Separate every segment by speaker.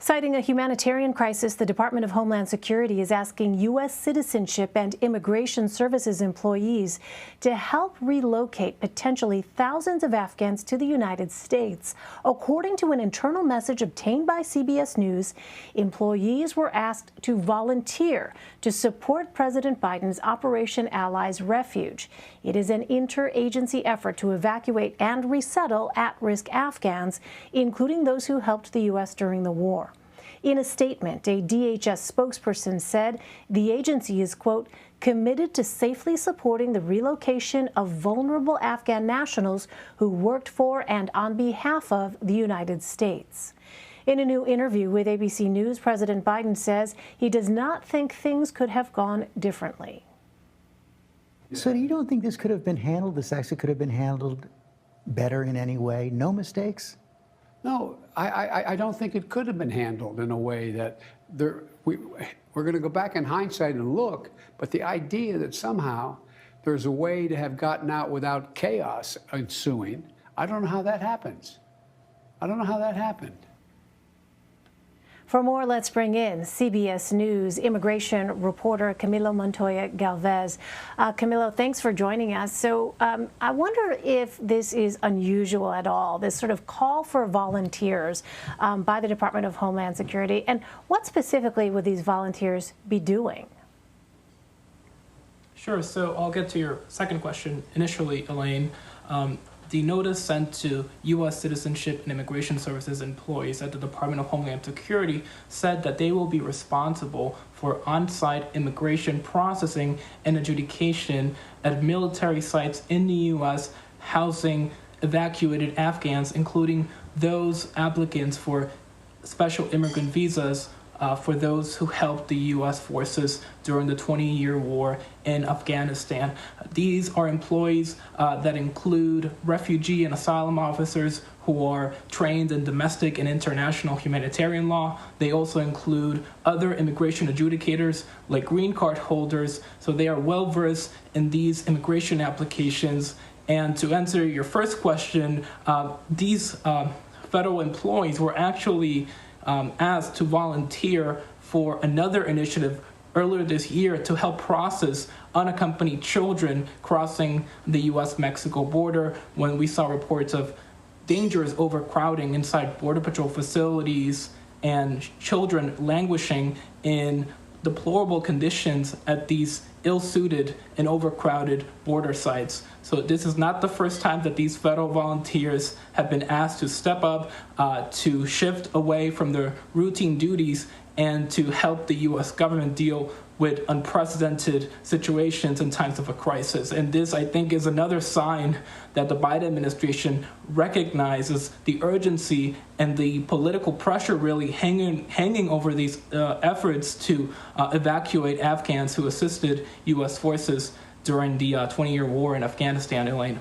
Speaker 1: Citing a humanitarian crisis, the Department of Homeland Security is asking U.S. Citizenship and Immigration Services employees to help relocate potentially thousands of Afghans to the United States. According to an internal message obtained by CBS News, employees were asked to volunteer to support President Biden's Operation Allies Refuge. It is an interagency effort to evacuate and resettle at-risk Afghans, including those who helped the U.S. during the war. In a statement, a DHS spokesperson said the agency is, quote, committed to safely supporting the relocation of vulnerable Afghan nationals who worked for and on behalf of the United States. In a new interview with ABC News, President Biden says he does not think things could have gone differently.
Speaker 2: So you don't think this could have been handled, this actually could have been handled better in any way? No mistakes?
Speaker 3: No, I don't think it could have been handled in a way that we're going to go back in hindsight and look, but the idea that somehow there's a way to have gotten out without chaos ensuing, I don't know how that happens. I don't know how that happened.
Speaker 1: For more, let's bring in CBS News immigration reporter Camilo Montoya-Galvez. Camilo, thanks for joining us. So I wonder if this is unusual at all, this sort of call for volunteers by the Department of Homeland Security, and what specifically would these volunteers be doing?
Speaker 4: Sure, so I'll get to your second question initially, Elaine. The notice sent to U.S. Citizenship and Immigration Services employees at the Department of Homeland Security said that they will be responsible for on-site immigration processing and adjudication at military sites in the U.S. housing evacuated Afghans, including those applicants for special immigrant visas for those who helped the U.S. forces during the 20-year war in Afghanistan. These are employees that include refugee and asylum officers who are trained in domestic and international humanitarian law. They also include other immigration adjudicators like green card holders, so they are well-versed in these immigration applications. And to answer your first question, these federal employees were actually asked to volunteer for another initiative earlier this year to help process unaccompanied children crossing the U.S.-Mexico border when we saw reports of dangerous overcrowding inside Border Patrol facilities and children languishing in deplorable conditions at these ill-suited and overcrowded border sites. So this is not the first time that these federal volunteers have been asked to step up, to shift away from their routine duties and to help the U.S. government deal with unprecedented situations in times of a crisis. And this, I think, is another sign that the Biden administration recognizes the urgency and the political pressure really hanging over these efforts to evacuate Afghans who assisted U.S. forces during the 20-year war in Afghanistan, Elaine.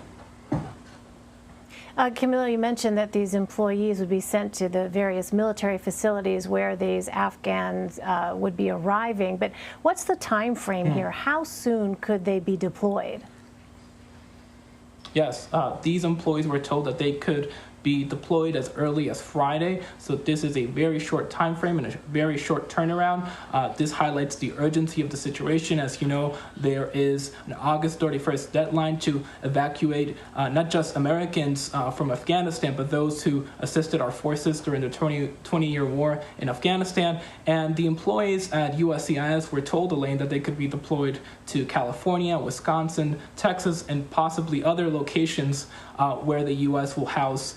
Speaker 1: Camilo, you mentioned that these employees would be sent to the various military facilities where these Afghans would be arriving, but what's the time frame here? How soon could they be deployed?
Speaker 4: Yes, these employees were told that they could be deployed as early as Friday. So this is a very short time frame and a very short turnaround. This highlights the urgency of the situation. As you know, there is an August 31st deadline to evacuate not just Americans from Afghanistan, but those who assisted our forces during the 20-year war in Afghanistan. And the employees at USCIS were told, Elaine, that they could be deployed to California, Wisconsin, Texas, and possibly other locations where the U.S. will house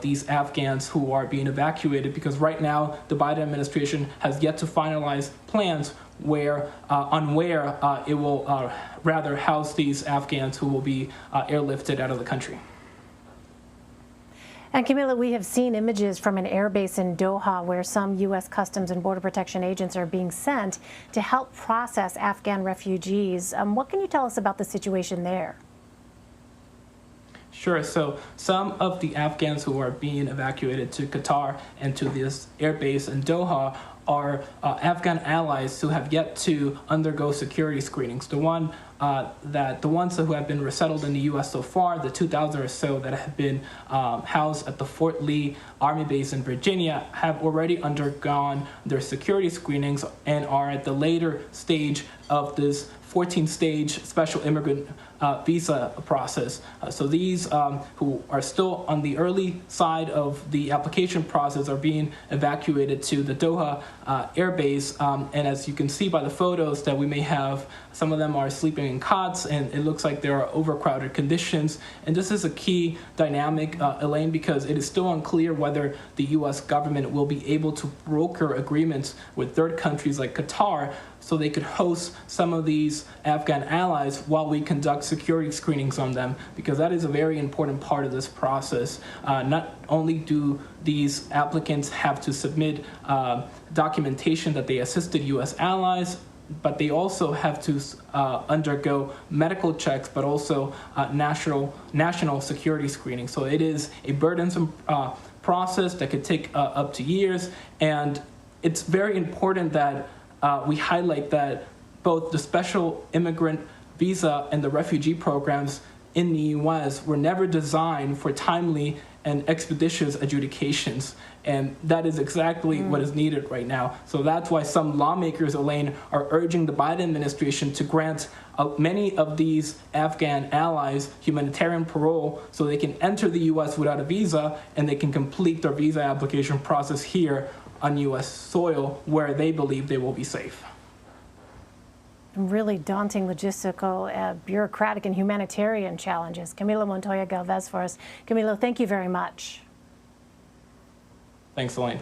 Speaker 4: these Afghans who are being evacuated, because right now the Biden administration has yet to finalize plans where it will rather house these Afghans who will be airlifted out of the country.
Speaker 1: And Camilo, we have seen images from an airbase in Doha where some U.S. Customs and Border Protection agents are being sent to help process Afghan refugees. What can you tell us about the situation there?
Speaker 4: Sure. So some of the Afghans who are being evacuated to Qatar and to this air base in Doha are Afghan allies who have yet to undergo security screenings. The ones who have been resettled in the U.S. so far, the 2,000 or so that have been housed at the Fort Lee Army Base in Virginia, have already undergone their security screenings and are at the later stage of this 14-stage special immigrant visa process. So these who are still on the early side of the application process are being evacuated to the Doha air base. And as you can see by the photos that we may have, some of them are sleeping in cots, and it looks like there are overcrowded conditions. And this is a key dynamic, Elaine, because it is still unclear whether the U.S. government will be able to broker agreements with third countries like Qatar so they could host some of these Afghan allies while we conduct security screenings on them, because that is a very important part of this process. Not only do these applicants have to submit documentation that they assisted U.S. allies, but they also have to undergo medical checks, but also national security screening. So it is a burdensome process that could take up to years, and it's very important that we highlight that both the special immigrant visa and the refugee programs in the U.S. were never designed for timely and expeditious adjudications. And that is exactly what is needed right now. So that's why some lawmakers, Elaine, are urging the Biden administration to grant many of these Afghan allies humanitarian parole so they can enter the U.S. without a visa, and they can complete their visa application process here on U.S. soil where they believe they will be safe.
Speaker 1: Really daunting logistical, bureaucratic, and humanitarian challenges. Camilo Montoya-Galvez for us. Camilo, thank you very much.
Speaker 4: Thanks, Elaine.